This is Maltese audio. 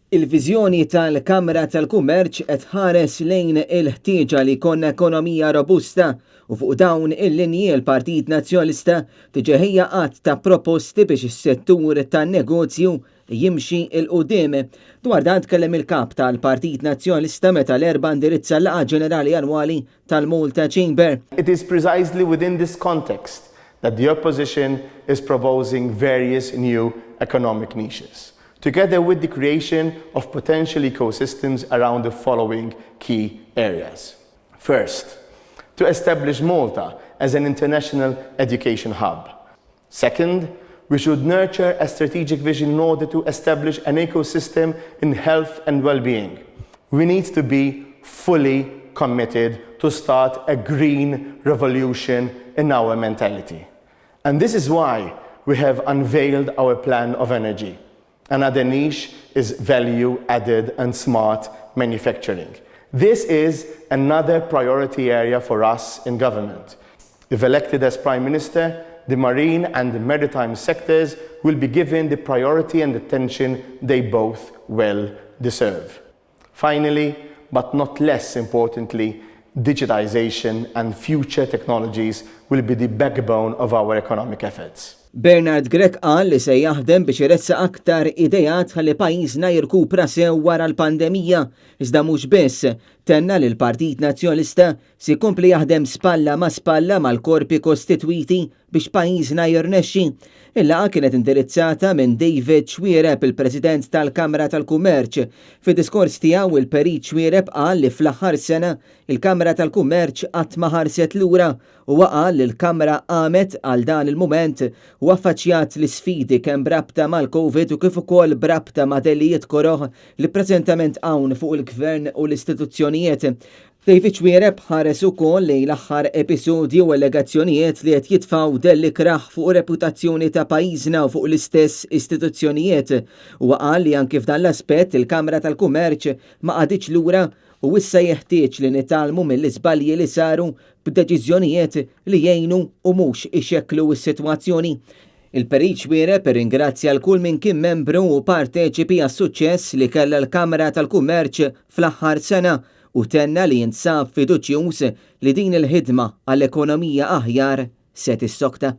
Il-viżjoni tal-Kamra tal-Kummerċ qed ħares lejn il-ħtieġa li jkollna ekonomija robusta u fuq dawn il-linji l-Partit Nazzjonalista tiġeħija qatt ta' proposti biex is-settur tan-negozju jimxi il-qudiem. Dwar dan tkellem il-kap tal-Partit Nazzjonalista meta l-erba' indirizza l-laqgħa ġenerali annwali tal-Malta Chamber. It is precisely within this context that the opposition is proposing various new economic niches, together with the creation of potential ecosystems around the following key areas. First, to establish Malta as an international education hub. Second, we should nurture a strategic vision in order to establish an ecosystem in health and well-being. We need to be fully committed to start a green revolution in our mentality. And this is why we have unveiled our plan of energy. Another niche is value-added and smart manufacturing. This is another priority area for us in government. If elected as Prime Minister, the marine and the maritime sectors will be given the priority and attention they both well deserve. Finally, but not less importantly, digitization and future technologies will be the backbone of our economic efforts. Bernard Grech qal li se jaħdem biex iressa aktar idejat ħalli pajjiżna jirkupra sew wara l-pandemija, iżda mhux biss tenna li l-Partit Nazzjonalista se jkompli jaħdem spalla ma' spalla mal-korpi kostitwiti biex pajjiżna jirnexxi. Il-laqgħa kienet indirizzata minn David Xwiereb, il-President tal-Kamra tal-Kummerċ. Fid-diskors tiegħu il-Perit Xwiereb qal li fl-aħħar sena il-Kamra tal-Kummerċ qatt ma ħarset lura u qal li l-Kamra qamet għal dan il-mument u affaċċjat l-isfidi kemm brabta mal-Covid u kif ukoll brabta ma' delijiet koroħ li preżentament hawn fuq il-Gvern u l-istituzzjonijiet. David Xwiereb ħares ukoll lejn l-aħħar episodju u allegazzjonijiet li qed jitfgħu dellikraħ fuq reputazzjoni ta' pajjiżna u fuq l-istess istituzzjonijiet u qal li anke f'dan l-aspett il-Kamra tal-Kummerċ ma qaditx lura u issa jeħtieġ li nitalmu mill-iżbalji li saru b'deċiżjonijiet li jgħinu u mhux ixekklu s-sitwazzjoni. Il-Perit Xwiereb irringrazzja l-kull min kien membru u parteċipi għas-suċċess li kellha l-Kamra tal-Kummerċ fl-aħħar sena u tenna li jinsab fiduċjuż li din il-ħidma għall-ekonomija aħjar se tissokta.